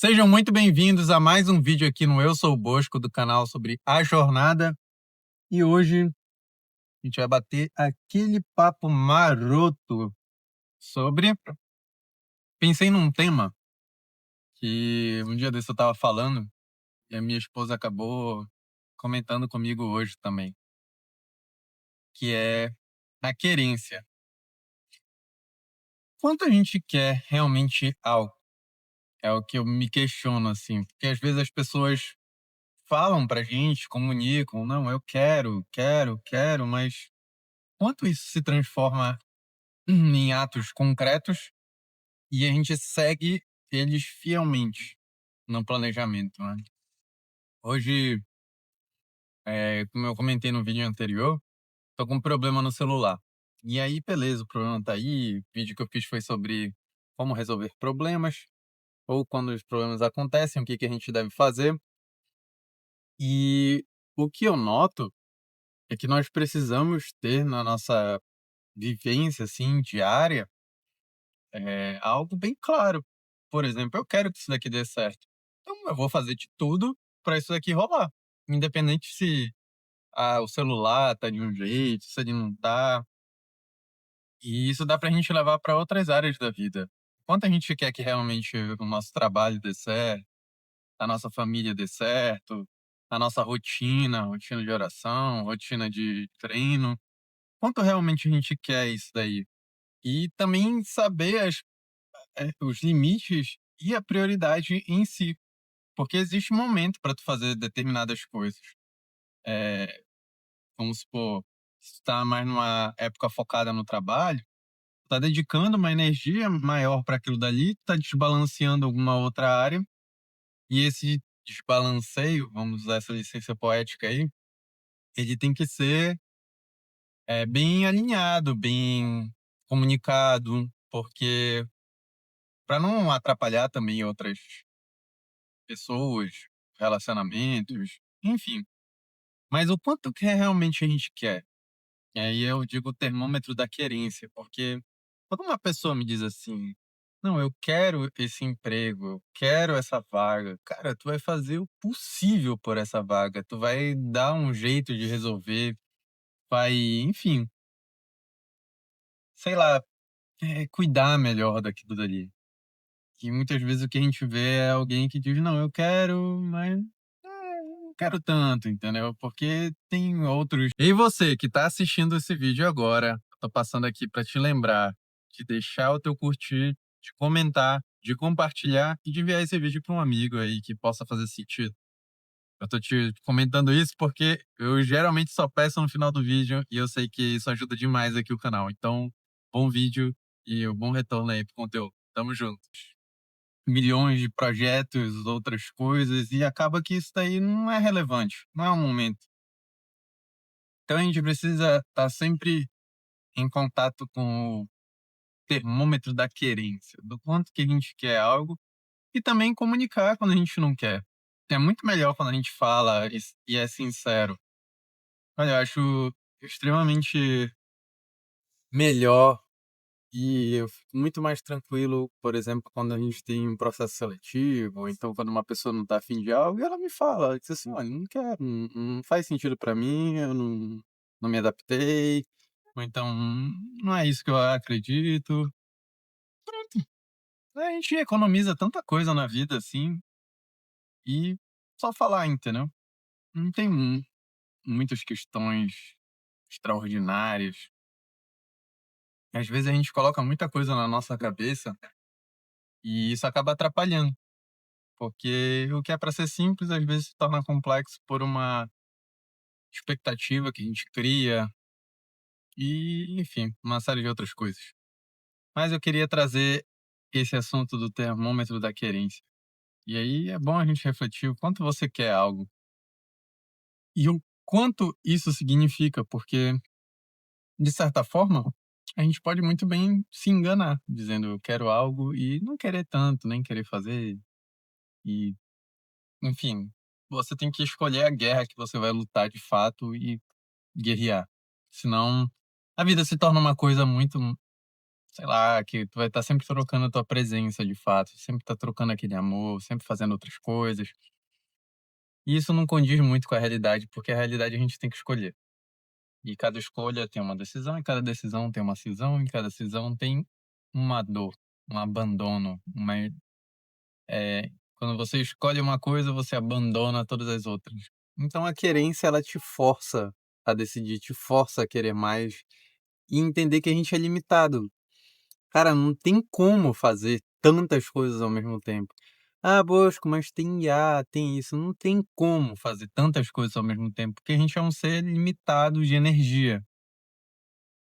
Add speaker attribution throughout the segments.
Speaker 1: Sejam muito bem-vindos a mais um vídeo aqui no Eu Sou o Bosco, do canal sobre a jornada. E hoje a gente vai bater aquele papo maroto sobre... Pensei num tema que um dia desse eu tava falando e a minha esposa acabou comentando comigo hoje também, que é a querência. Quanto a gente quer realmente algo? É o que eu me questiono, assim, porque às vezes as pessoas falam pra gente, comunicam, não, eu quero, mas quanto isso se transforma em atos concretos e a gente segue eles fielmente no planejamento, né? Hoje, como eu comentei no vídeo anterior, tô com um problema no celular. E aí, beleza, o problema tá aí. O vídeo que eu fiz foi sobre como resolver problemas, ou quando os problemas acontecem, o que que a gente deve fazer. E o que eu noto é que nós precisamos ter na nossa vivência, assim, diária, algo bem claro. Por exemplo, eu quero que isso daqui dê certo. Então eu vou fazer de tudo para isso daqui rolar. Independente se o celular tá de um jeito, se ele não tá. E isso dá pra gente levar para outras áreas da vida. Quanto a gente quer que realmente o nosso trabalho dê certo, a nossa família dê certo, a nossa rotina de oração, rotina de treino, quanto realmente a gente quer isso daí? E também saber os limites e a prioridade em si, porque existe um momento para tu fazer determinadas coisas. Eh, Vamos supor, se tu tá mais numa época focada no trabalho, tu tá dedicando uma energia maior para aquilo dali, tu tá desbalanceando alguma outra área, e esse desbalanceio, vamos usar essa licença poética aí, ele tem que ser, bem alinhado, bem comunicado, porque para não atrapalhar também outras pessoas, relacionamentos, enfim. Mas o quanto que realmente a gente quer? E aí eu digo o termômetro da querência, porque quando uma pessoa me diz assim: "Não, eu quero esse emprego, eu quero essa vaga", cara, tu vai fazer o possível por essa vaga, tu vai dar um jeito de resolver, vai, enfim, sei lá, cuidar melhor daquilo dali. Que muitas vezes o que a gente vê é alguém que diz: "Não, eu quero, mas não quero tanto", entendeu? Porque tem outros. E você que tá assistindo esse vídeo agora, tô passando aqui para te lembrar de deixar o teu curtir, de comentar, de compartilhar e de enviar esse vídeo para um amigo aí que possa fazer sentido. Eu tô te comentando isso porque eu geralmente só peço no final do vídeo e eu sei que isso ajuda demais aqui o canal. Então, bom vídeo e um bom retorno aí pro conteúdo. Tamo junto. Milhões de projetos, outras coisas, e acaba que isso daí não é relevante, não é o momento. Então a gente precisa estar sempre em contato com o termômetro da querência, do quanto que a gente quer algo, e também comunicar quando a gente não quer. É muito melhor quando a gente fala e é sincero. Olha, eu acho extremamente melhor. E eu fico muito mais tranquilo, por exemplo, quando a gente tem um processo seletivo, ou então quando uma pessoa não tá afim de algo, e ela me fala, ela diz assim: "Olha, não quero, não faz sentido pra mim, eu não me adaptei", ou então: "Não é isso que eu acredito". A gente economiza tanta coisa na vida, assim, e só falar, entendeu? Não tem muitas questões extraordinárias. Às vezes a gente coloca muita coisa na nossa cabeça, e isso acaba atrapalhando. Porque o que é para ser simples, às vezes, se torna complexo por uma expectativa que a gente cria e, enfim, uma série de outras coisas. Mas eu queria trazer esse assunto do termômetro da querência. E aí é bom a gente refletir o quanto você quer algo e o quanto isso significa, porque, de certa forma, a gente pode muito bem se enganar, dizendo eu quero algo e não querer tanto, nem querer fazer. E, enfim, você tem que escolher a guerra que você vai lutar de fato e guerrear. Senão, a vida se torna uma coisa muito sei lá, que tu vai estar sempre trocando a tua presença de fato, sempre tá trocando aquele amor, sempre fazendo outras coisas. E isso não condiz muito com a realidade, porque a realidade a gente tem que escolher. E cada escolha tem uma decisão, e cada decisão tem uma cisão, e cada cisão tem uma dor, um abandono, quando você escolhe uma coisa, você abandona todas as outras. Então a querência, ela te força a decidir, te força a querer mais e entender que a gente é limitado. Cara, não tem como fazer tantas coisas ao mesmo tempo. Ah, Bosco, mas tem IA, tem isso. Não tem como fazer tantas coisas ao mesmo tempo, porque a gente é um ser limitado de energia.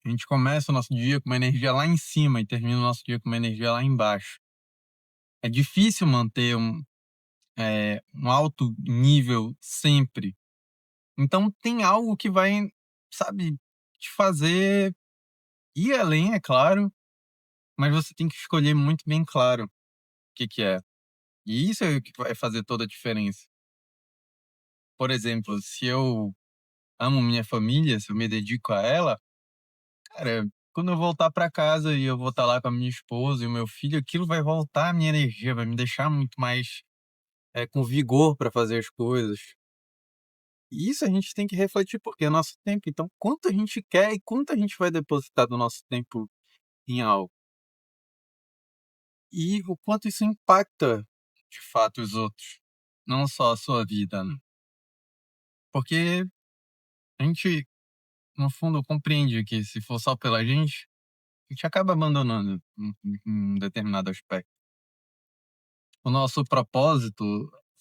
Speaker 1: A gente começa o nosso dia com uma energia lá em cima e termina o nosso dia com uma energia lá embaixo. É difícil manter um alto nível sempre. Então tem algo que vai, sabe, te fazer ir além, é claro, mas você tem que escolher muito bem claro o que que é. E isso é o que vai fazer toda a diferença. Por exemplo, se eu amo minha família, se eu me dedico a ela, cara, quando eu voltar para casa e eu vou estar lá com a minha esposa e o meu filho, aquilo vai voltar a minha energia, vai me deixar muito mais, com vigor para fazer as coisas. E isso a gente tem que refletir, porque é nosso tempo. Então, quanto a gente quer e quanto a gente vai depositar do nosso tempo em algo. E o quanto isso impacta, de fato, os outros, não só a sua vida, né. Porque a gente, no fundo, compreende que se for só pela gente, a gente acaba abandonando um determinado aspecto. O nosso propósito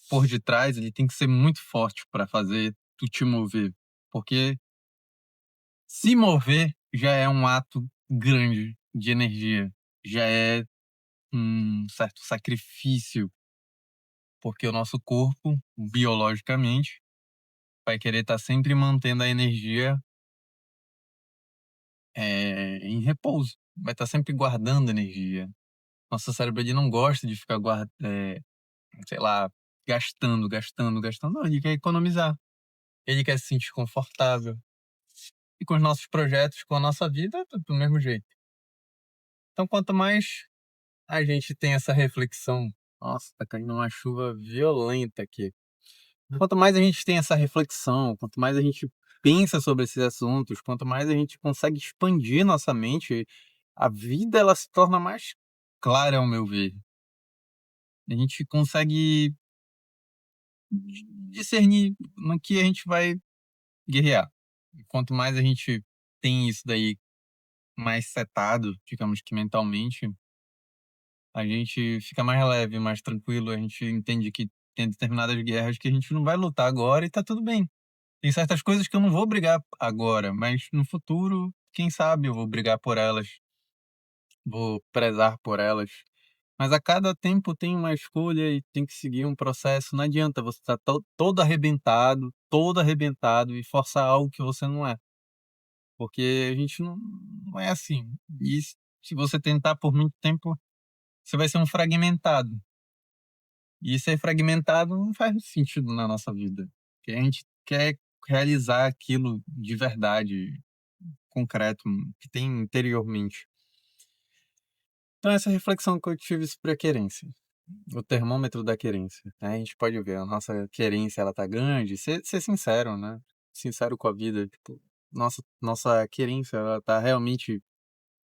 Speaker 1: por detrás, ele tem que ser muito forte para fazer tu te mover, porque se mover já é um ato grande de energia, já é um certo sacrifício, porque o nosso corpo, biologicamente, vai querer estar sempre mantendo a energia, em repouso, vai estar sempre guardando energia. Nosso cérebro, ele não gosta de ficar sei lá, gastando, gastando, gastando, não, ele quer economizar, ele quer se sentir confortável. E com os nossos projetos, com a nossa vida, tá do mesmo jeito. Então quanto mais a gente tem essa reflexão, nossa, tá caindo uma chuva violenta aqui. Quanto mais a gente tem essa reflexão, quanto mais a gente pensa sobre esses assuntos, quanto mais a gente consegue expandir nossa mente, a vida, ela se torna mais clara, ao meu ver. A gente consegue discernir no que a gente vai guerrear. Quanto mais a gente tem isso daí mais setado, digamos que mentalmente, a gente fica mais leve, mais tranquilo, a gente entende que tem determinadas guerras que a gente não vai lutar agora e tá tudo bem. Tem certas coisas que eu não vou brigar agora, mas no futuro, quem sabe eu vou brigar por elas, vou prezar por elas. Mas a cada tempo tem uma escolha e tem que seguir um processo. Não adianta você estar todo arrebentado e forçar algo que você não é, porque a gente não é assim. E se você tentar por muito tempo, você vai ser um fragmentado. E ser fragmentado não faz sentido na nossa vida, porque a gente quer realizar aquilo de verdade, concreto, que tem interiormente. Então essa reflexão que eu tive sobre a querência, o termômetro da querência, né, a gente pode ver a nossa querência, ela tá grande, ser sincero, né, sincero com a vida, tipo, nossa querência, ela tá realmente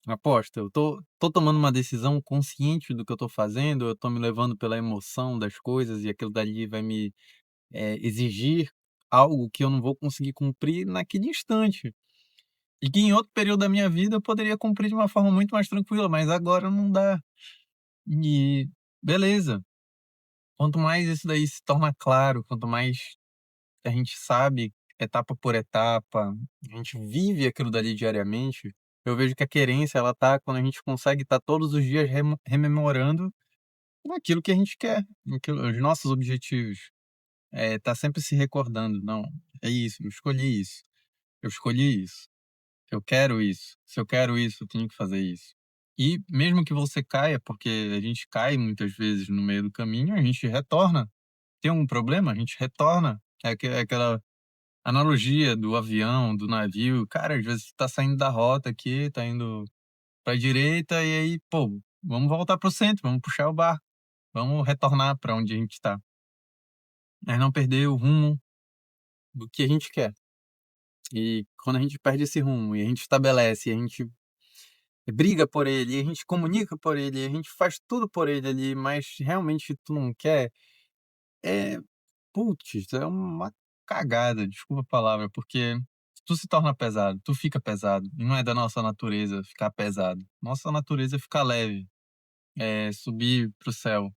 Speaker 1: aposta, eu tô tomando uma decisão consciente do que eu tô fazendo, eu tô me levando pela emoção das coisas e aquilo dali vai me, exigir algo que eu não vou conseguir cumprir naquele instante. E que em outro período da minha vida eu poderia cumprir de uma forma muito mais tranquila, mas agora não dá. E beleza, quanto mais isso daí se torna claro, quanto mais a gente sabe, etapa por etapa, a gente vive aquilo dali diariamente, eu vejo que a querência, ela tá quando a gente consegue estar todos os dias rememorando aquilo que a gente quer, aquilo, os nossos objetivos. Tá sempre se recordando: "Não, é isso, eu escolhi isso, eu escolhi isso, eu quero isso, se eu quero isso, eu tenho que fazer isso". E mesmo que você caia, porque a gente cai muitas vezes no meio do caminho, a gente retorna. Tem um problema, a gente retorna. É aquela analogia do avião, do navio. Cara, às vezes tá saindo da rota aqui, tá indo pra direita e aí, pô, vamos voltar para o centro, vamos puxar o barco, vamos retornar para onde a gente está. Mas não perder o rumo do que a gente quer. E quando a gente perde esse rumo e a gente estabelece, e a gente briga por ele, e a gente comunica por ele, e a gente faz tudo por ele ali, mas realmente tu não quer, é, putz, é uma cagada, desculpa a palavra, porque tu se torna pesado, tu fica pesado, e não é da nossa natureza ficar pesado. Nossa natureza é ficar leve, é subir para o céu.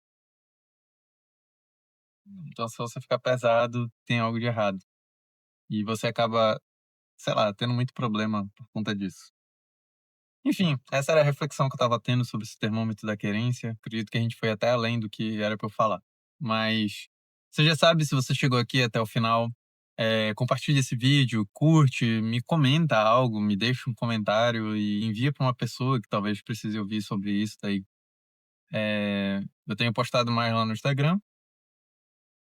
Speaker 1: Então se você ficar pesado, tem algo de errado. E você acaba, sei lá, tendo muito problema por conta disso. Enfim, essa era a reflexão que eu estava tendo sobre esse termômetro da querência. Acredito que a gente foi até além do que era para eu falar. Mas você já sabe, se você chegou aqui até o final, compartilha esse vídeo, curte, me comenta algo, me deixa um comentário e envia para uma pessoa que talvez precise ouvir sobre isso daí. Eu tenho postado mais lá no Instagram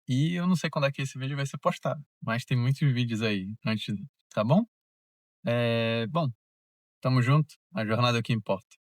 Speaker 1: e eu não sei quando é que esse vídeo vai ser postado, mas tem muitos vídeos aí antes, tá bom? Bom, tamo junto, a jornada é o que importa.